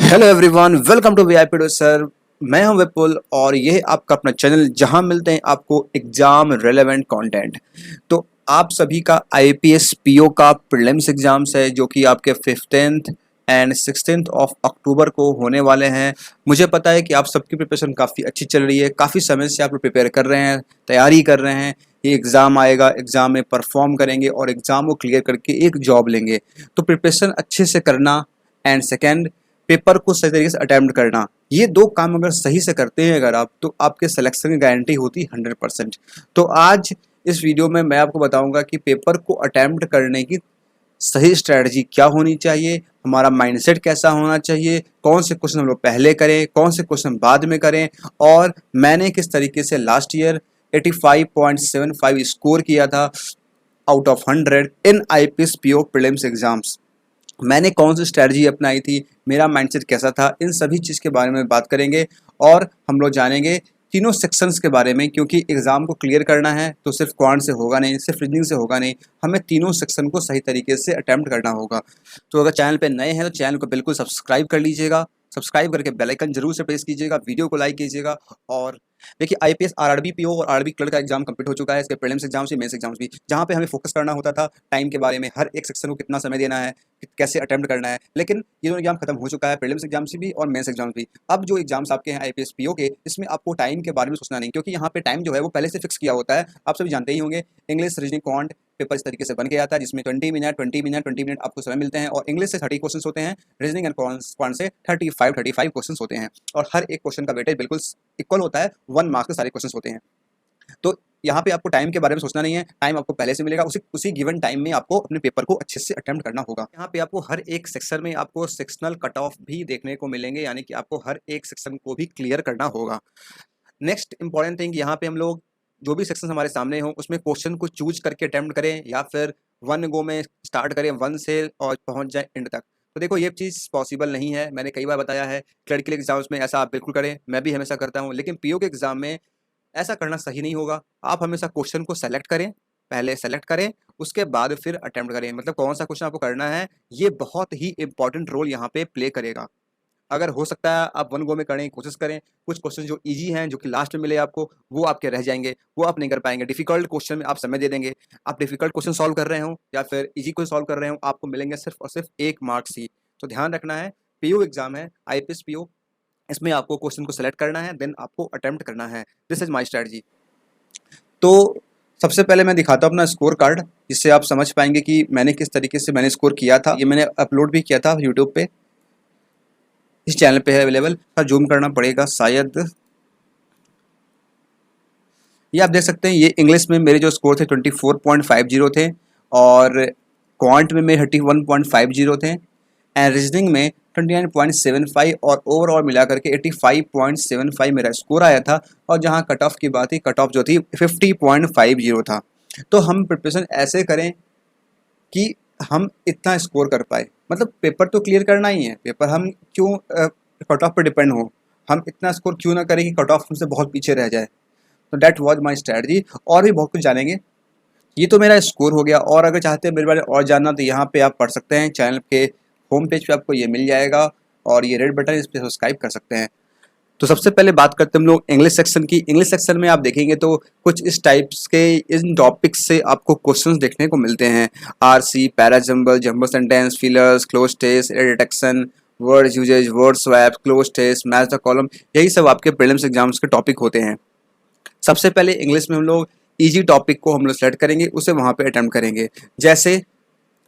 Hello everyone, welcome to VIP sir. मैं हूं विपुल और ये है आपका अपना चैनल जहां मिलते हैं आपको एग्जाम रेलेवेंट कंटेंट। तो आप सभी का आईपीएस पीओ का प्रीलिम्स एग्जाम्स है जो कि आपके 15th and 16th of October को होने वाले हैं। मुझे पता है कि आप सबकी प्रिपरेशन काफ़ी अच्छी चल रही है, काफ़ी समय से आप लोग प्रिपेयर कर रहे हैं, तैयारी कर रहे हैं। ये एग्ज़ाम आएगा, एग्ज़ाम में परफॉर्म करेंगे और एग्ज़ाम को क्लियर करके एक जॉब लेंगे। तो प्रिपरेशन अच्छे से करना एंड सेकेंड पेपर को सही तरीके से अटेम्प्ट करना, ये दो काम अगर सही से करते हैं अगर आप, तो आपके सिलेक्शन की गारंटी होती है 100%। तो आज इस वीडियो में मैं आपको बताऊंगा कि पेपर को अटेम्प्ट करने की सही स्ट्रेटजी क्या होनी चाहिए, हमारा माइंडसेट कैसा होना चाहिए, कौन से क्वेश्चन हम लोग पहले करें, कौन से क्वेश्चन बाद में करें, और मैंने किस तरीके से लास्ट ईयर 85.75 स्कोर किया था out of 100 in IPS PO prelims exams. मैंने कौन सी स्ट्रैटेजी अपनाई थी, मेरा माइंडसेट कैसा था, इन सभी चीज़ के बारे में बात करेंगे। और हम लोग जानेंगे तीनों सेक्शंस के बारे में, क्योंकि एग्ज़ाम को क्लियर करना है तो सिर्फ क्वांट से होगा नहीं, सिर्फ रीजनिंग से होगा नहीं, हमें तीनों सेक्शन को सही तरीके से अटेम्प्ट करना होगा। तो अगर चैनल पे नए हैं तो चैनल को बिल्कुल सब्सक्राइब कर लीजिएगा, सब्सक्राइब करके बेल आइकन जरूर से प्रेस कीजिएगा, वीडियो को लाइक कीजिएगा। और देखिए, आईपीएस आरआरबी पीओ और आरआरबी क्लर्क का एग्जाम कंप्लीट हो चुका है, इसके प्रीलिम्स एग्जाम्स भी, मेंस एग्जाम्स भी, जहाँ पे हमें फोकस करना होता था टाइम के बारे में, हर एक सेक्शन को कितना समय देना है, कैसे अटेम्प्ट करना है। लेकिन ये दोनों एग्जाम खत्म हो चुका है, प्रीलिम्स एग्जाम्स भी और मेंस एग्जाम्स भी। अब जो एग्जाम्स आपके हैं आईपीएस पीओ के, इसमें आपको टाइम के बारे में सोचना नहीं, क्योंकि यहाँ पे टाइम जो है वो पहले से फिक्स किया होता है। आप सभी जानते ही होंगे, इंग्लिश, रीजनिंग, क्वांट पेपर इस तरीके से बन के आता है जिसमें 20 मिनट आपको समय मिलते हैं, और इंग्लिश से 30 क्वेश्चन होते हैं, रीजनिंग एंड क्वांट से 35 क्वेश्चन होते हैं, और हर एक क्वेश्चन का वेटेज बिल्कुल इक्वल होता है, 1 मार्क्स के सारे क्वेश्चन होते हैं। तो यहाँ पे आपको टाइम के बारे में सोचना नहीं है, टाइम आपको पहले से मिलेगा, उसी गिवन टाइम में आपको अपने पेपर को अच्छे से अटेम्प्ट करना होगा। यहाँ पे आपको हर एक सेक्शन में आपको सेक्शनल कट ऑफ भी देखने को मिलेंगे, यानी कि आपको हर एक सेक्शन को भी क्लियर करना होगा। नेक्स्ट इंपॉर्टेंट थिंग, यहाँ पे हम लोग जो भी सेक्शन हमारे सामने हो उसमें क्वेश्चन को चूज करके अटेम्प्ट करें, या फिर वन गो में स्टार्ट करें, वन से और पहुंच जाए एंड तक। तो देखो, ये चीज़ पॉसिबल नहीं है, मैंने कई बार बताया है। क्लर्क के एग्जाम्स में ऐसा आप बिल्कुल करें, मैं भी हमेशा करता हूँ, लेकिन पीओ के एग्जाम में ऐसा करना सही नहीं होगा। आप हमेशा क्वेश्चन को सेलेक्ट करें, पहले सेलेक्ट करें, उसके बाद फिर अटेम्प्ट करें। मतलब कौन सा क्वेश्चन आपको करना है, ये बहुत ही इंपॉर्टेंट रोल यहाँ पे प्ले करेगा। अगर हो सकता है आप वन गो में करें, कोशिश करें। कुछ क्वेश्चन जो इजी हैं, जो कि लास्ट में मिले आपको, वो आपके रह जाएंगे, वो आप नहीं कर पाएंगे। डिफिकल्ट क्वेश्चन में आप समय दे देंगे, आप डिफिकल्ट क्वेश्चन सॉल्व कर रहे हो या फिर इजी क्वेश्चन सॉल्व कर रहे हो, आपको मिलेंगे सिर्फ और सिर्फ 1 मार्क्स ही। तो ध्यान रखना है, पीओ एग्जाम है, आईपीएस पीओ, इसमें आपको क्वेश्चन को सेलेक्ट करना है, देन आपको अटेम्प्ट करना है। This is my strategy. तो सबसे पहले मैं दिखाता हूँ अपना स्कोर कार्ड, जिससे आप समझ पाएंगे कि मैंने किस तरीके से मैंने स्कोर किया था। ये मैंने अपलोड भी किया था यूट्यूब पे, इस चैनल पे है अवेलेबल। जूम करना पड़ेगा शायद। ये आप देख सकते हैं, ये इंग्लिश में मेरे जो स्कोर थे 24.50 थे, और क्वांट में मेरे 31.50 थे, एंड रीजनिंग में 29.75, और ओवरऑल मिला करके 85.75 मेरा स्कोर आया था। और जहाँ कट ऑफ की बात थी, कट ऑफ जो थी 50.50 था। तो हम प्रिपरेशन ऐसे करें कि हम इतना स्कोर कर पाए। मतलब पेपर तो क्लियर करना ही है, पेपर हम क्यों कट ऑफ पर डिपेंड हो, हम इतना स्कोर क्यों ना करें कि कट ऑफ हमसे बहुत पीछे रह जाए। तो डैट वॉज माई स्ट्रैटेजी। और भी बहुत कुछ जानेंगे। ये तो मेरा स्कोर हो गया, और अगर चाहते हैं मेरे बारे में और जानना तो यहाँ पे आप पढ़ सकते हैं, चैनल के होम पेज पे आपको ये मिल जाएगा, और ये रेड बटन, इस पर सब्सक्राइब कर सकते हैं। तो सबसे पहले बात करते हैं हम लोग इंग्लिश सेक्शन की। इंग्लिश सेक्शन में आप देखेंगे तो कुछ इस टाइप्स के इन टॉपिक्स से आपको क्वेश्चंस देखने को मिलते हैं। RC, para jumble, jumbo sentence, fillers, cloze test, detection, word usage, word swap, cloze test, match the column, यही सब आपके प्रीलिम्स एग्जाम्स के टॉपिक होते हैं। सबसे पहले इंग्लिश में हम लोग इजी टॉपिक को हम लोग सेलेक्ट करेंगे, उसे वहाँ पे अटेम्प्ट करेंगे। जैसे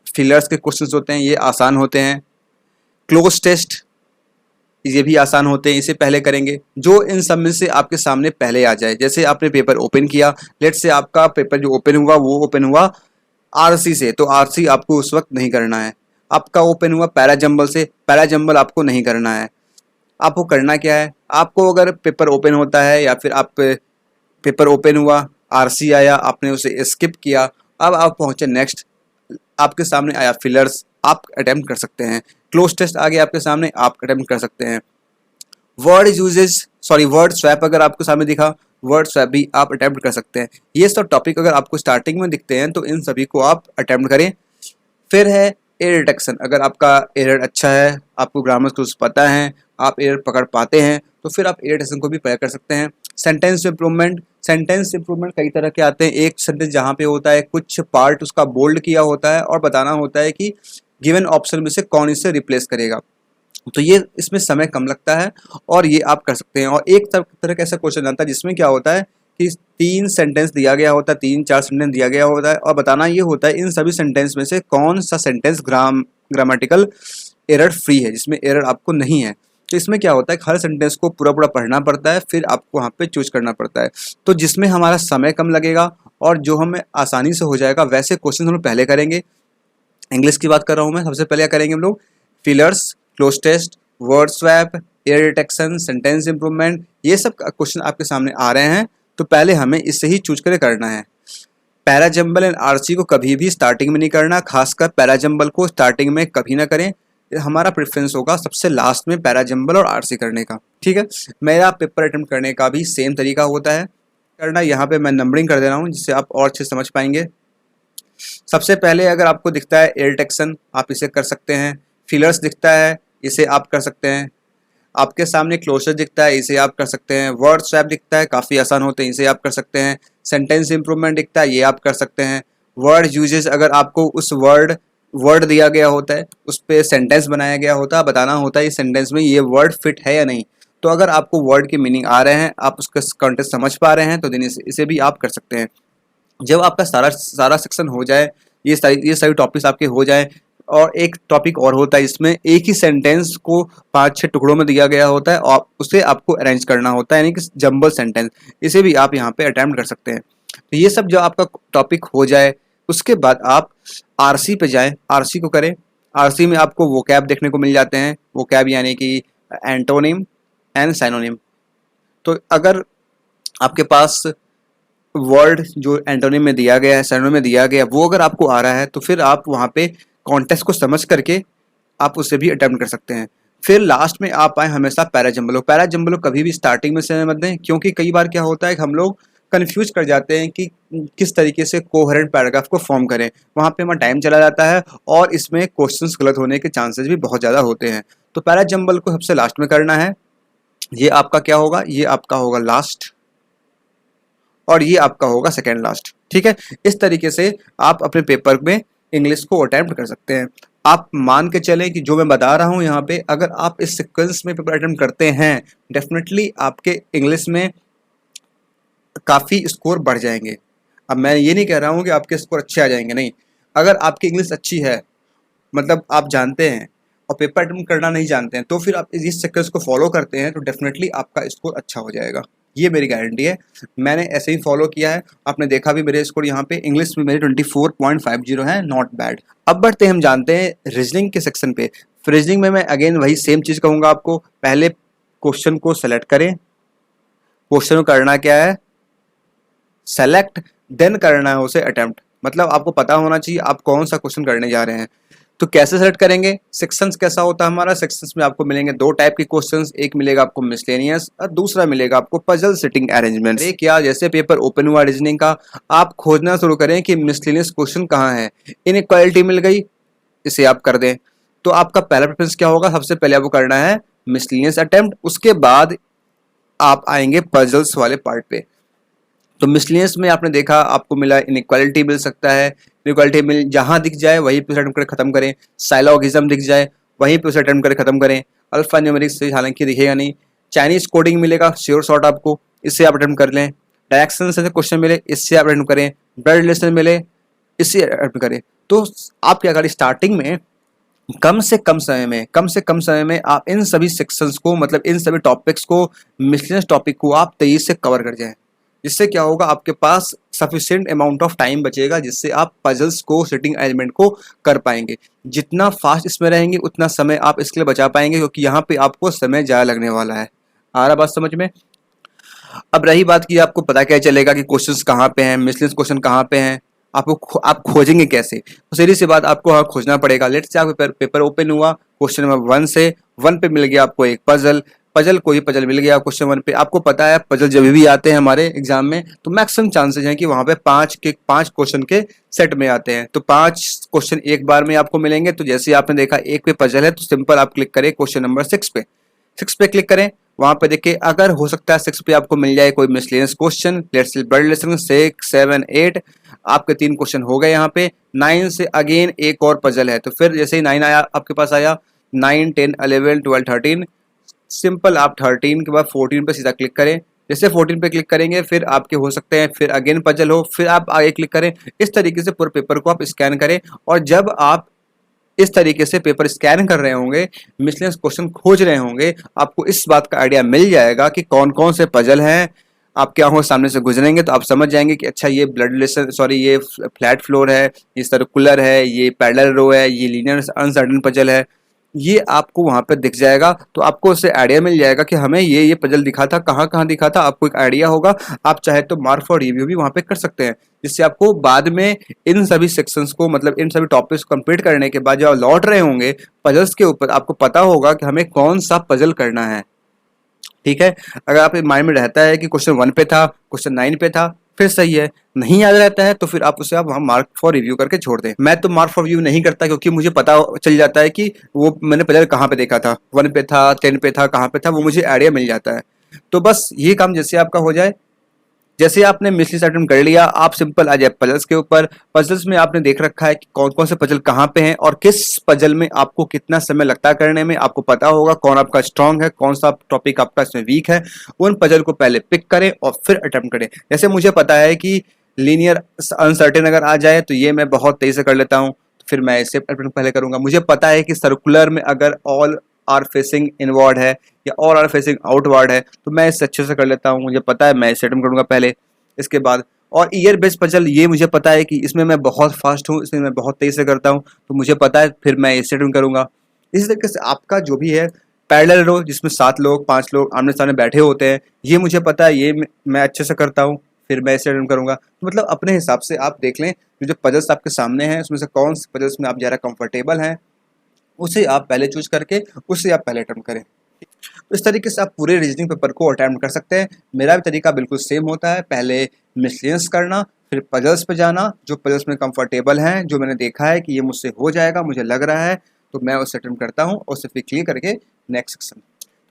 फिलर्स के क्वेश्चंस होते हैं, ये आसान होते हैं। क्लोज टेस्ट, ये भी आसान होते हैं, इसे पहले करेंगे। जो इन सब में से आपके सामने पहले आ जाए, जैसे आपने पेपर ओपन किया, लेट से आपका पेपर जो ओपन हुआ वो ओपन हुआ आरसी से, तो आरसी आपको उस वक्त नहीं करना है। आपका ओपन हुआ पैराजम्बल से, पैराजम्बल आपको नहीं करना है। आपको करना क्या है, आपको अगर पेपर ओपन होता है या फिर आप पेपर ओपन हुआ, आरसी आया, आपने उसे स्किप किया, अब आप पहुंचे नेक्स्ट, आपके सामने आया फिलर्स, आप अटेम्प्ट कर सकते हैं। क्लोज टेस्ट आ गया आपके सामने, आप अटेम्प्ट कर सकते हैं। Word usage, sorry word swap अगर आपको सामने दिखा, वर्ड स्वैप भी आप अटेम्प्ट कर सकते हैं। ये सब टॉपिक अगर आपको स्टार्टिंग में दिखते हैं तो इन सभी को आप अटेम्प्ट करें। फिर है एरर डिटेक्शन, अगर आपका एरर अच्छा है, आपको ग्रामर टूल्स पता है, आप एरर पकड़ पाते हैं, तो फिर आप एरर डिटेक्शन को भी प्रयोग कर सकते हैं। सेंटेंस इंप्रूवमेंट, सेंटेंस इंप्रूवमेंट कई तरह के आते हैं। एक सेंटेंस जहाँ पे होता है कुछ पार्ट उसका बोल्ड किया होता है और बताना होता है कि गिवन ऑप्शन में से कौन इसे रिप्लेस करेगा, तो ये इसमें समय कम लगता है और ये आप कर सकते हैं। और एक तरह का ऐसा क्वेश्चन आता है जिसमें क्या होता है कि 3 सेंटेंस दिया गया होता है, 3-4 सेंटेंस दिया गया होता है और बताना ये होता है इन सभी सेंटेंस में से कौन सा सेंटेंस ग्रामेटिकल एरर फ्री है, जिसमें एरर आपको नहीं है। तो इसमें क्या होता है हर सेंटेंस को पूरा पूरा पढ़ना पड़ता है, फिर आपको वहाँ पे चूज करना पड़ता है। तो जिसमें हमारा समय कम लगेगा और जो हमें आसानी से हो जाएगा वैसे क्वेश्चन हम लोग पहले करेंगे। इंग्लिश की बात कर रहा हूँ मैं, सबसे पहले क्या करेंगे हम लोग, fillers, cloze test, word swap, error detection, sentence improvement, ये सब क्वेश्चन आपके सामने आ रहे हैं। तो पहले हमें इससे ही चूज करके करना है। पैराजंबल एंड आरसी को कभी भी स्टार्टिंग में नहीं करना, खासकर पैराजंबल को स्टार्टिंग में कभी ना करें। हमारा प्रेफरेंस होगा सबसे लास्ट में पैराजंबल और आरसी करने का, ठीक है। मेरा पेपर अटेम्प्ट करने का भी सेम तरीका होता है करना। यहाँ पे मैं नंबरिंग कर दे रहा हूँ जिससे आप और अच्छे समझ पाएंगे। सबसे पहले अगर आपको दिखता है एरर डिटेक्शन, आप इसे कर सकते हैं। फिलर्स दिखता है, इसे आप कर सकते हैं। आपके सामने क्लोजर दिखता है, इसे आप कर सकते हैं। वर्ड स्वैप दिखता है, काफ़ी आसान होते हैं, इसे आप कर सकते हैं। सेंटेंस इंप्रूवमेंट दिखता है, ये आप कर सकते हैं। वर्ड यूजेस, अगर आपको उस वर्ड दिया गया होता है, उस पर सेंटेंस बनाया गया होता है, बताना होता है इस सेंटेंस में ये वर्ड फिट है या नहीं। तो अगर आपको वर्ड के मीनिंग आ रहे हैं, आप उसका कॉन्टेक्स्ट समझ पा रहे हैं, तो दिन इसे भी आप कर सकते हैं। जब आपका सारा सेक्शन हो जाए, ये सारी टॉपिक्स आपके हो जाए, और एक टॉपिक और होता है इसमें एक ही सेंटेंस को 5-6 टुकड़ों में दिया गया होता है और उसे आपको अरेंज करना होता है, यानी कि जंबल सेंटेंस, इसे भी आप यहाँ पे अटेम्प्ट कर सकते हैं। तो ये सब जो आपका टॉपिक हो जाए उसके बाद आप आरसी पे जाएं, आरसी को करें। आरसी में आपको वोकैब देखने को मिल जाते हैं, वोकैब यानी कि एंटोनिम एंड साइनोनिम। तो अगर आपके पास वर्ड जो एंटोनिम में दिया गया है, साइनोनिम में दिया गया है, वो अगर आपको आ रहा है तो फिर आप वहाँ पे कॉन्टेक्स्ट को समझ करके आप उसे भी अटेम्प्ट कर सकते हैं। फिर लास्ट में आप आए हमेशा पैराजंबलो। पैराजंबलो कभी भी स्टार्टिंग में से मत दें, क्योंकि कई बार क्या होता है कि हम लोग कंफ्यूज कर जाते हैं कि किस तरीके से कोहेरेंट पैराग्राफ को फॉर्म करें, वहाँ पे हमारा टाइम चला जाता है और इसमें क्वेश्चंस गलत होने के चांसेस भी बहुत ज़्यादा होते हैं। तो पैराजंबल को सबसे लास्ट में करना है। ये आपका क्या होगा, ये आपका होगा लास्ट और ये आपका होगा सेकेंड लास्ट, ठीक है। इस तरीके से आप अपने पेपर में इंग्लिश को अटेम्प्ट कर सकते हैं। आप मान के चलें कि जो मैं बता रहा हूं यहाँ पे, अगर आप इस सीक्वेंस में पेपर अटेम्प्ट करते हैं, डेफिनेटली आपके इंग्लिश में काफ़ी स्कोर बढ़ जाएंगे। अब मैं ये नहीं कह रहा हूँ कि आपके स्कोर अच्छे आ जाएंगे, नहीं। अगर आपकी इंग्लिश अच्छी है, मतलब आप जानते हैं और पेपर अटेम्प्ट करना नहीं जानते हैं, तो फिर आप इस सीक्वेंस को फॉलो करते हैं तो डेफिनेटली आपका स्कोर अच्छा हो जाएगा, ये मेरी गारंटी है। मैंने ऐसे ही फॉलो किया है, आपने देखा भी मेरे स्कोर यहाँ पे इंग्लिश में मेरे 24.50 है, नॉट बैड। अब बढ़ते हम जानते हैं रीजनिंग के सेक्शन पे। रीजनिंग में मैं अगेन वही सेम चीज़ कहूँगा आपको, पहले क्वेश्चन को सेलेक्ट करें। क्वेश्चन को करना क्या है, सेलेक्ट, देन करना है उसे अटेम्प्ट। मतलब आपको पता होना चाहिए आप कौन सा क्वेश्चन करने जा रहे हैं। तो कैसे सेलेक्ट करेंगे, सेक्शंस कैसा होता है हमारा, सेक्शंस में आपको मिलेंगे 2 टाइप के क्वेश्चंस, एक मिलेगा आपको मिसलेनियस और दूसरा मिलेगा आपको पजल सिटिंग अरेंजमेंट। क्या जैसे पेपर ओपन हुआ रीजनिंग का, आप खोजना शुरू करें कि मिसलेनियस क्वेश्चन कहाँ है, इनइक्वालिटी मिल गई, इसे आप कर दें। तो आपका पहला प्रेफरेंस क्या होगा, सबसे पहले आपको करना है मिसलेनियस अटेम्प्ट, उसके बाद आप आएंगे पजल्स वाले पार्ट पे। तो मिसलेनियस में आपने देखा आपको मिला इनइक्वालिटी मिल सकता है, इनइक्वालिटी मिल जहाँ दिख जाए वहीं पे अटेम्प्ट करके खत्म करें। साइलोगिज्म दिख जाए वहीं पे उसे अटेम्प्ट करके खत्म करें। अल्फा न्यूमेरिक्स से हालांकि दिखेगा नहीं। चाइनीज कोडिंग मिलेगा श्योर शॉर्ट आपको, इससे आप अटेम्प्ट कर लें। डायरेक्शन से क्वेश्चन मिले, इससे आप अटेम्प्ट करें। ब्लड रिलेशन मिले, इससे अटेम्प्ट करें। तो आप क्या करें, स्टार्टिंग में कम से कम समय में आप इन सभी सेक्शंस को, मतलब इन सभी टॉपिक्स को, मिसलेनियस टॉपिक को आप तेजी से कवर कर जाएं। जिससे क्या होगा, आपके पास सफिशिएंट अमाउंट ऑफ टाइम बचेगा, जिससे आप पजल्स को, सिटिंग अरेंजमेंट को कर पाएंगे। जितना फास्ट इसमें रहेंगे उतना समय आप इसके लिए बचा पाएंगे, क्योंकि यहाँ पे आपको समय ज़्यादा लगने वाला है। आ रहा बात समझ में। अब रही बात कि आपको पता क्या चलेगा कि क्वेश्चंस कहाँ पे हैं, मिसलेनियस क्वेश्चन कहाँ पे हैं, आप खोजेंगे कैसे। तो सीधी सी बात, आपको हाँ खोजना पड़ेगा। लेट्स से आप पेपर ओपन हुआ, क्वेश्चन नंबर 1 से 1 पे मिल गया आपको एक पजल पजल, कोई पजल मिल गया क्वेश्चन 1 पे, आपको पता है पजल जब भी आते हैं हमारे एग्जाम में तो मैक्सिमम चांसेस हैं कि वहां पे 5 क्वेश्चन के सेट में आते हैं, तो 5 क्वेश्चन एक बार में आपको मिलेंगे। तो जैसे आपने देखा एक पे पजल है तो सिंपल आप क्लिक करें क्वेश्चन नंबर 6 पे, 6 पे क्लिक करें, वहां पे देखिए अगर हो सकता है 6 पे आपको मिल जाए कोई miscellaneous question, let's say blood relation 6 7 8, आपके 3 क्वेश्चन हो गए यहाँ पे। 9 से अगेन एक और पजल है, तो फिर जैसे ही 9 आया आपके पास आया, 9 10 11 12 13, सिंपल आप 13 के बाद 14 पे सीधा क्लिक करें। जैसे 14 पे क्लिक करेंगे फिर आपके हो सकते हैं फिर अगेन पजल हो, फिर आप आगे क्लिक करें। इस तरीके से पूरे पेपर को आप स्कैन करें, और जब आप इस तरीके से पेपर स्कैन कर रहे होंगे, मिसलेनियस क्वेश्चन खोज रहे होंगे, आपको इस बात का आइडिया मिल जाएगा कि कौन कौन से पजल हैं। आपके आंखों सामने से गुजरेंगे तो आप समझ जाएंगे कि अच्छा ये ब्लड रिलेशन, सॉरी ये फ्लैट फ्लोर है, ये सर्कुलर है, ये पैरेलल रो है, ये लीनियर अनसर्टेन पजल है, ये आपको वहां पे दिख जाएगा। तो आपको उससे आइडिया मिल जाएगा कि हमें ये पजल दिखा था, कहाँ कहाँ दिखा था, आपको एक आइडिया होगा। आप चाहे तो मार्क फॉर रिव्यू भी वहां पे कर सकते हैं, जिससे आपको बाद में इन सभी सेक्शंस को, मतलब इन सभी टॉपिक्स को कंप्लीट करने के बाद जब आप लौट रहे होंगे पजल्स के ऊपर, आपको पता होगा कि हमें कौन सा पजल करना है। ठीक है, अगर आपके माइंड में रहता है कि क्वेश्चन 1 पे था, क्वेश्चन 9 पे था, फिर सही है। नहीं याद रहता है तो फिर आप उसे आप वहां मार्क फॉर रिव्यू करके छोड़ दें। मैं तो मार्क फॉर रिव्यू नहीं करता, क्योंकि मुझे पता चल जाता है कि वो मैंने पहले कहाँ पे देखा था, 1 पे था, 10 पे था, कहाँ पे था, वो मुझे आइडिया मिल जाता है। तो बस ये काम जैसे आपका हो जाए, जैसे आपने मिसलिस अटेम्प्ट कर लिया, आप सिंपल आ जाए पजल्स के ऊपर। पजल्स में आपने देख रखा है कि कौन कौन से पजल कहाँ पे हैं और किस पजल में आपको कितना समय लगता है करने में, आपको पता होगा कौन आपका स्ट्रांग है, कौन सा टॉपिक आपका इसमें वीक है। उन पजल को पहले पिक करें और फिर अटेम्प्ट करें। जैसे मुझे पता है कि लीनियर अनसर्टेन अगर आ जाए तो ये मैं बहुत तेजी से कर लेता हूँ, फिर मैं इसे अटेम्प्ट पहले करूंगा। मुझे पता है कि सर्कुलर में अगर ऑल आर फेसिंग इनवर्ड है या ऑल आर फेसिंग आउटवर्ड है तो मैं इससे अच्छे से कर लेता हूँ, मुझे पता है मैं इसे अटेम्प्ट करूंगा पहले। इसके बाद और ईयर बेस्ड पजल, ये मुझे पता है कि इसमें मैं बहुत फास्ट हूँ, इसमें मैं बहुत तेज से करता हूँ, तो मुझे पता है फिर मैं इसे अटेम्प्ट करूंगा। इसी तरीके से आपका जो भी है पैरेलल रो, जिसमें 7 लोग 5 लोग आमने सामने बैठे होते हैं, ये मुझे पता है, ये मैं अच्छे से करता हूँ, फिर मैं इसे अटेम्प्ट करूंगा। तो मतलब अपने हिसाब से आप देख लें जो पजल्स आपके सामने हैं उसमें से कौन से पजल्स में आप ज़्यादा कंफर्टेबल हैं, उसे आप पहले चूज करके उससे आप पहले अटेम्प्ट करें। तो इस तरीके से आप पूरे रीजनिंग पेपर को अटेम्प्ट कर सकते हैं। मेरा भी तरीका बिल्कुल सेम होता है, पहले मिसलेनियस करना, फिर पजल्स पे जाना, जो पजल्स में कंफर्टेबल हैं, जो मैंने देखा है कि ये मुझसे हो जाएगा, मुझे लग रहा है, तो मैं उसे अटेम्प्ट करता हूँ और उसे फिर क्लियर करके नेक्स्ट सेक्शन।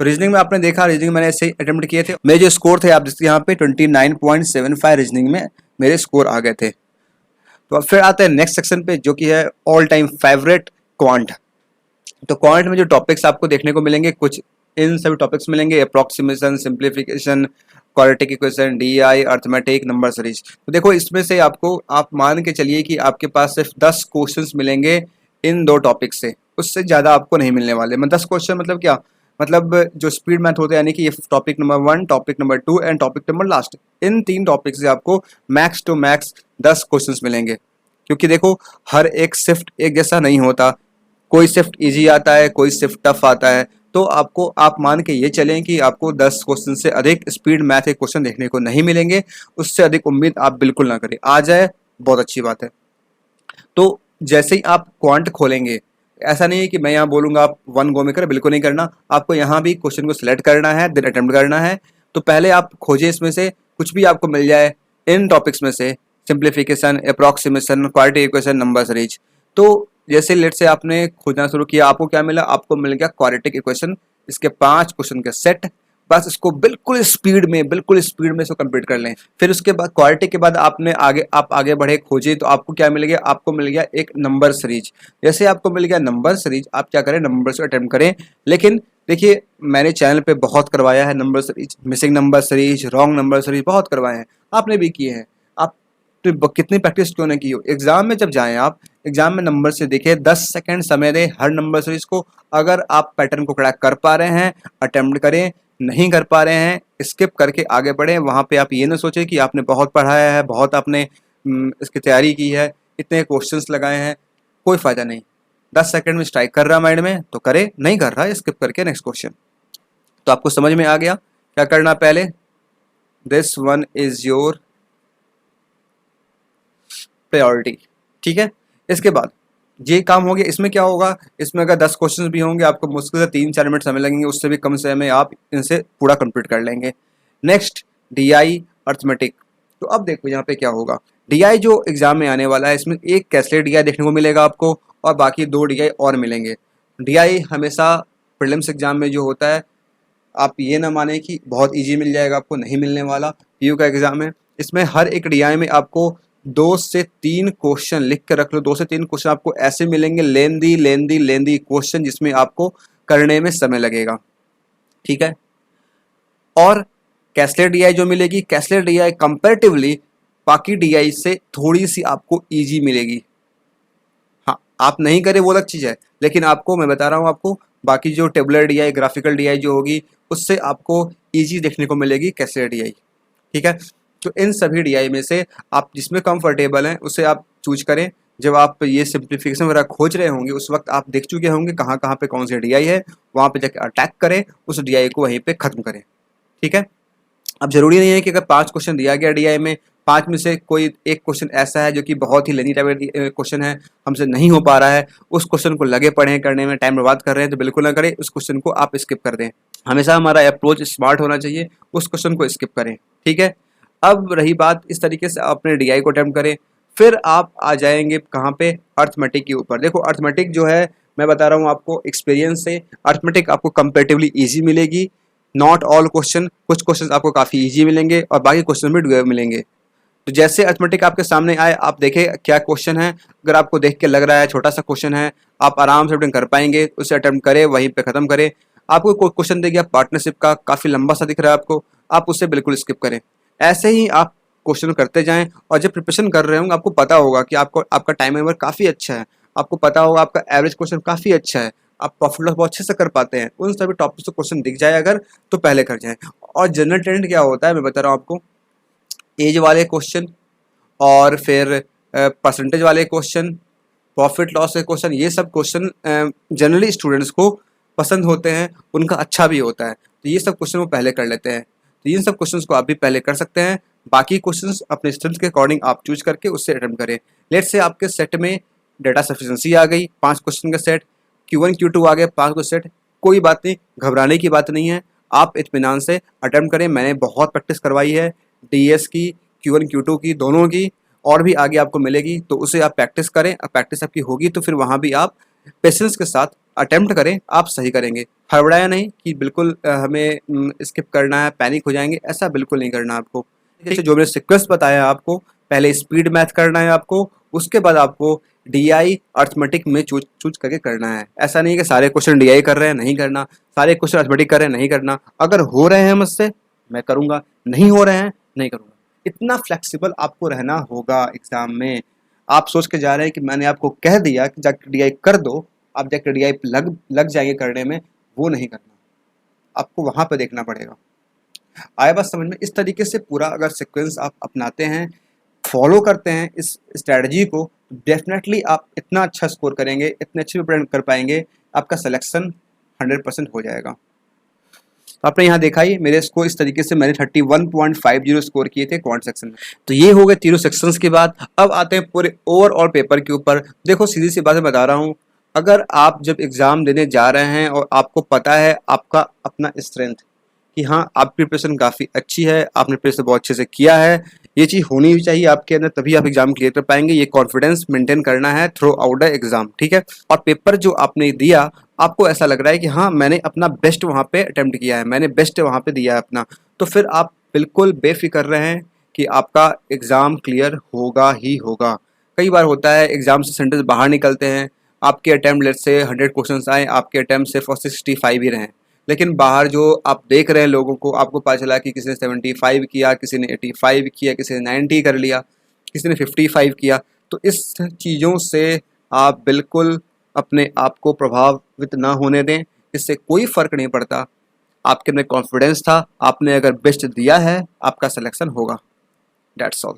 तो रीजनिंग में आपने देखा, रीजनिंग मैंने ऐसे ही अटेम्प्ट किए थे, मेरे जो स्कोर थे आप देखते यहाँ पे 29.75 रीजनिंग में मेरे स्कोर आ गए थे। तो अब फिर आते हैं नेक्स्ट सेक्शन पे, जो कि है ऑल टाइम फेवरेट, क्वांट। तो क्वांट में जो टॉपिक्स आपको देखने को मिलेंगे, कुछ इन सभी टॉपिक्स मिलेंगे, approximation, simplification, quadratic equation, DI, arithmetic, number series. तो देखो इसमें से आपको, आप मान के चलिए कि आपके पास सिर्फ 10 क्वेश्चंस मिलेंगे इन 2 टॉपिक से, उससे ज़्यादा आपको नहीं मिलने वाले। मतलब 10 क्वेश्चन मतलब क्या, मतलब जो स्पीड मैथ होते हैं, यानी कि ये topic number 1, topic number 2 and topic number last, in 3 topic से आपको मैक्स टू मैक्स 10 क्वेश्चंस मिलेंगे। क्योंकि देखो हर एक शिफ्ट एक जैसा नहीं होता, कोई शिफ्ट इजी आता है, कोई शिफ्ट टफ आता है। तो आपको, आप मान के ये चलें कि आपको 10 क्वेश्चन से अधिक स्पीड मैथ के क्वेश्चन देखने को नहीं मिलेंगे, उससे अधिक उम्मीद आप बिल्कुल ना करें। आ जाए बहुत अच्छी बात है। तो जैसे ही आप क्वांट खोलेंगे, ऐसा नहीं है कि मैं यहाँ बोलूँगा आप 1 गो में करें, बिल्कुल नहीं करना। आपको यहाँ भी क्वेश्चन को सिलेक्ट करना है, देन अटेम्प्ट करना है। तो पहले आप खोजें इसमें से कुछ भी आपको मिल जाए इन टॉपिक्स में से, simplification, approximation, quadratic equation, number series. तो जैसे लेट से आपने खोजना शुरू किया, आपको क्या मिला, आपको मिल गया क्वाड्रेटिक इक्वेशन, इसके 5 क्वेश्चन के सेट। बस इसको बिल्कुल स्पीड में इसको कंप्लीट कर लें। फिर उसके बाद क्वाड्रेटिक के बाद आप आगे बढ़े, खोजे, तो आपको क्या मिल गया, आपको मिल गया एक नंबर सीरीज। जैसे आपको मिल गया नंबर सीरीज, आप क्या करें, नंबर से अटेम्प्ट करें। लेकिन देखिए मैंने चैनल पे बहुत करवाया है number series, missing number series, wrong number series बहुत करवाए हैं, आपने भी किए हैं। आप तो कितनी प्रैक्टिस क्यों नहीं की हो, एग्जाम में जब जाएं आप, एग्जाम में नंबर से देखिए, 10 सेकंड समय दें हर नंबर सीरीज को। अगर आप पैटर्न को क्रैक कर पा रहे हैं अटेम्प्ट करें, नहीं कर पा रहे हैं स्किप करके आगे बढ़ें। वहां पे आप ये ना सोचें कि आपने बहुत पढ़ाया है, बहुत आपने इसकी तैयारी की है, इतने क्वेश्चंस लगाए हैं, कोई फायदा नहीं। 10 सेकंड में स्ट्राइक कर रहा माइंड में तो करे, नहीं कर रहा स्किप करके नेक्स्ट क्वेश्चन। तो आपको समझ में आ गया क्या करना। पहले this one is your priority, ठीक है। इसके बाद ये काम हो गया। इसमें क्या होगा, इसमें अगर 10 क्वेश्चन भी होंगे आपको मुश्किल से 3-4 मिनट समय लगेंगे, उससे भी कम समय में आप इनसे पूरा कंप्लीट कर लेंगे। Next DI arithmetic. तो अब देखो यहाँ पे क्या होगा, डीआई जो एग्जाम में आने वाला है इसमें एक कैसलेट डीआई देखने को मिलेगा आपको और बाकी 2 डीआई और मिलेंगे। डीआई हमेशा प्रीलिम्स एग्जाम में जो होता है, आप ये ना माने कि बहुत इजी मिल जाएगा, आपको नहीं मिलने वाला। पीयू का एग्जाम है, इसमें हर एक डीआई में आपको 2 से 3 क्वेश्चन लिख के रख लो, 2 से 3 क्वेश्चन आपको ऐसे मिलेंगे, लेंदी क्वेश्चन जिसमें आपको करने में समय लगेगा, ठीक है। और कैसलेट डीआई जो मिलेगी, कैसलेट डीआई कंपैरेटिवली बाकी डीआई से थोड़ी सी आपको इजी मिलेगी। हाँ, आप नहीं करें वो अलग चीज़ है, लेकिन आपको मैं बता रहा हूँ, आपको बाकी जो टेबुलर डीआई, ग्राफिकल डीआई जो होगी उससे आपको इजी देखने को मिलेगी कैसलेट डीआई, ठीक है। तो इन सभी डीआई में से आप जिसमें कंफर्टेबल हैं उसे आप चूज करें। जब आप ये सिंप्लीफिकेशन वगैरह खोज रहे होंगे उस वक्त आप देख चुके होंगे कहाँ कहाँ पे कौन सी डीआई है, वहाँ पे जाकर अटैक करें, उस डीआई को वहीं पे खत्म करें, ठीक है। अब जरूरी नहीं है कि अगर 5 क्वेश्चन दिया गया डीआई में, 5 में से कोई एक क्वेश्चन ऐसा है जो कि बहुत ही लेनी टाइप क्वेश्चन है, हमसे नहीं हो पा रहा है, उस क्वेश्चन को लगे पढ़े करने में टाइम बर्बाद कर रहे हैं, तो बिल्कुल ना करें, उस क्वेश्चन को आप स्किप कर दें। हमेशा हमारा अप्रोच स्मार्ट होना चाहिए, उस क्वेश्चन को स्किप करें, ठीक है। अब रही बात, इस तरीके से अपने डीआई को अटेम्प्ट करें। फिर आप आ जाएंगे कहाँ पे, अर्थमेटिक के ऊपर। देखो अर्थमेटिक जो है, मैं बता रहा हूँ आपको एक्सपीरियंस से, अर्थमेटिक आपको कंपेरेटिवली ईजी मिलेगी। नॉट ऑल क्वेश्चन, कुछ क्वेश्चन आपको काफ़ी इजी मिलेंगे और बाकी क्वेश्चन भी डुए मिलेंगे। तो जैसे अर्थमेटिक आपके सामने आए, आप देखें क्या क्वेश्चन है, अगर आपको देख के लग रहा है छोटा सा क्वेश्चन है, आप आराम से अटेम्प्ट कर पाएंगे, उसे अटेम्प्ट करें, वहीं पे ख़त्म करें। आपको कोई क्वेश्चन दे गया पार्टनरशिप का, काफ़ी लंबा सा दिख रहा है आपको, आप उसे बिल्कुल स्किप करें। ऐसे ही आप क्वेश्चन करते जाएं और जब प्रिपरेशन कर रहे होंगे आपको पता होगा कि आपको आपका टाइम ओवर काफ़ी अच्छा है, आपको पता होगा आपका एवरेज क्वेश्चन काफ़ी अच्छा है, आप प्रॉफिट लॉस बहुत अच्छे से कर पाते हैं, उन सभी टॉपिक्स को क्वेश्चन दिख जाए अगर, तो पहले कर जाएं। और जनरल ट्रेंड क्या होता है मैं बता रहा हूँ आपको, एज वाले क्वेश्चन और फिर परसेंटेज वाले क्वेश्चन, प्रॉफिट लॉस के क्वेश्चन, ये सब क्वेश्चन जनरली स्टूडेंट्स को पसंद होते हैं, उनका अच्छा भी होता है, तो ये सब क्वेश्चन वो पहले कर लेते हैं। तो इन सब क्वेश्चंस को आप भी पहले कर सकते हैं, बाकी क्वेश्चंस अपने स्ट्रेंथ के अकॉर्डिंग आप चूज करके उससे अटेम्प्ट करें। लेट से आपके सेट में डाटा सफिशिएंसी आ गई, 5 क्वेश्चन का सेट, Q1 Q2 आ गए 5 का सेट, कोई बात नहीं, घबराने की बात नहीं है, आप इत्मीनान से अटेम्प्ट करें। मैंने बहुत प्रैक्टिस करवाई है डीएस की, Q1 Q2 की, दोनों की, और भी आगे आपको मिलेगी, तो उसे आप प्रैक्टिस करें। अब प्रैक्टिस आपकी होगी तो फिर वहाँ भी आप पेशेंस के साथ अटेम्प्ट करें, आप सही करेंगे। हड़बड़ाया नहीं कि बिल्कुल हमें स्किप करना है, पैनिक हो जाएंगे, ऐसा बिल्कुल नहीं करना आपको। जैसे जो मैंने सीक्वेंस बताया आपको, पहले स्पीड मैथ करना है आपको, उसके बाद आपको डीआई अर्थमेटिक में चूज करके करना है। ऐसा नहीं है कि सारे क्वेश्चन डीआई कर रहे हैं नहीं करना, सारे क्वेश्चन अर्थमेटिक कर रहे हैं नहीं करना। अगर हो रहे हैं मुझसे मैं करूँगा, नहीं हो रहे हैं नहीं करूँगा। इतना फ्लेक्सिबल आपको रहना होगा एग्जाम में। आप सोच के जा रहे हैं कि मैंने आपको कह दिया कि जाकर डीआई कर दो, आप जाकर डीआई लग जाएंगे करने में, वो नहीं करना, आपको वहाँ पे देखना पड़ेगा। आया बात समझ में? इस तरीके से पूरा अगर सीक्वेंस आप अपनाते हैं, फॉलो करते हैं इस स्ट्रैटेजी को, डेफिनेटली आप इतना अच्छा स्कोर करेंगे, इतने अच्छे प्रिपेयर कर पाएंगे, आपका सिलेक्शन 100% हो जाएगा। तो आपने यहाँ देखा ही मेरे स्कोर इस तरीके से, मैंने 31.50 स्कोर किए थे क्वांट सेक्शन में। तो ये हो गए तीनों सेक्शंस के बाद। अब आते हैं पूरे ओवरऑल पेपर के ऊपर। देखो सीधी सी बात बता रहा हूँ, अगर आप जब एग्जाम देने जा रहे हैं और आपको पता है आपका अपना स्ट्रेंथ कि हाँ आपकी प्रिपरेशन काफ़ी अच्छी है, आपने प्रिपरेशन बहुत अच्छे से किया है, ये चीज़ होनी भी चाहिए आपके अंदर, तभी आप एग्जाम क्लियर कर पाएंगे। ये कॉन्फिडेंस मेंटेन करना है थ्रू आउट द एग्जाम, ठीक है। और पेपर जो आपने दिया, आपको ऐसा लग रहा है कि हाँ मैंने अपना बेस्ट वहाँ पे अटेम्प्ट किया है, मैंने बेस्ट वहाँ पे दिया है अपना, तो फिर आप बिल्कुल बेफिक्र रहें कि आपका एग्ज़ाम क्लियर होगा ही होगा। कई बार होता है एग्ज़ाम से सेंटर्स बाहर निकलते हैं, आपके अटैम्प्ट लेट से 100 क्वेश्चन आए, आपके अटैम्प्ट सिर्फ और 65 ही रहें, लेकिन बाहर जो आप देख रहे हैं लोगों को, आपको पता चला कि किसी ने 75 किया, किसी ने 85 किया, किसी ने 90 कर लिया, किसी ने 55 किया। तो इस चीज़ों से आप बिल्कुल अपने आप को प्रभावित ना होने दें, इससे कोई फ़र्क नहीं पड़ता। आपके अंदर कॉन्फिडेंस था, आपने अगर बेस्ट दिया है, आपका सिलेक्शन होगा, दैट्स ऑल।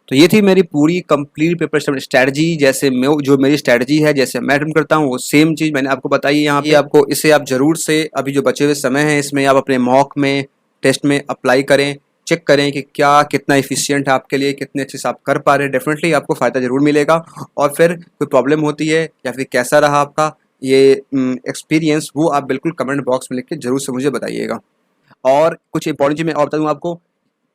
तो ये थी मेरी पूरी कंप्लीट प्रिपरेशन स्ट्रैटेजी। जैसे मैं जो मेरी स्ट्रैटेजी है, जैसे मैं अटेम्प्ट करता हूँ, वो सेम चीज़ मैंने आपको बताई है यहाँ पे। आपको इसे आप ज़रूर से अभी जो बचे हुए समय है इसमें आप अपने मॉक में, टेस्ट में अप्लाई करें, चेक करें कि क्या कितना एफिशिएंट है आपके लिए, कितने अच्छे से आप कर पा रहे हैं। डेफिनेटली आपको फ़ायदा ज़रूर मिलेगा। और फिर कोई प्रॉब्लम होती है या फिर कैसा रहा आपका ये एक्सपीरियंस, वो आप बिल्कुल कमेंट बॉक्स में लिख के ज़रूर से मुझे बताइएगा। और कुछ इंपॉर्टेंट चीज़ मैं और बता दूँ आपको,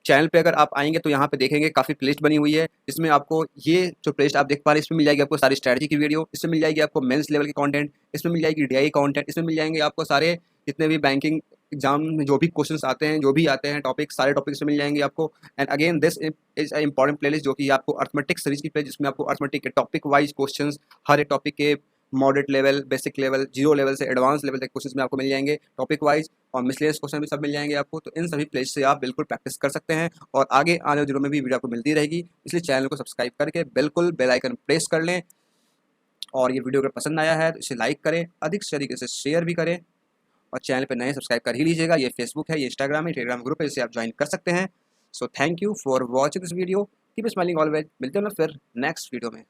चैनल पे अगर आप आएँगे तो यहाँ पे देखेंगे काफ़ी प्लेलिस्ट बनी हुई है, जिसमें आपको ये जो प्लेलिस्ट आप देख पा रहे हैं, इसमें मिल जाएगी आपको सारी स्ट्रैटेजी की वीडियो, इसमें मिल जाएगी आपको मेंस लेवल की कंटेंट, इसमें मिल जाएगी डीआई कंटेंट, इसमें मिल जाएंगे आपको सारे जितने भी बैंकिंग एग्जाम में जो भी क्वेश्चंस आते हैं, जो भी आते हैं टॉपिक, सारे टॉपिक इसमें मिल जाएंगे आपको। And again this is a important playlist जो कि आपको अर्थमेटिक सीरीज की प्लेलिस्ट, जिसमें आपको अर्थमेटिक के टॉपिक वाइज क्वेश्चंस, हर एक टॉपिक के moderate level, basic level, zero level से एडवांस लेवल तक क्वेश्चंस में आपको मिल जाएंगे टॉपिक वाइज, और मिसलेनियस क्वेश्चन भी सब मिल जाएंगे आपको। तो इन सभी प्लेस से आप बिल्कुल प्रैक्टिस कर सकते हैं और आगे आने वाले दिनों में भी वीडियो आपको मिलती रहेगी। इसलिए चैनल को सब्सक्राइब करके बिल्कुल बेल आइकन प्रेस कर लें। और ये वीडियो अगर पसंद आया है तो इसे लाइक करें, अधिक से अधिक इसे शेयर भी करें, और चैनल पर नए सब्सक्राइब कर ही लीजिएगा। ये फेसबुक है, ये इंस्टाग्राम है, टेलीग्राम ग्रुप है, जिसे आप ज्वाइन कर सकते हैं। So thank you for watching this video, keep smiling always. मिलते हैं ना फिर नेक्स्ट वीडियो में।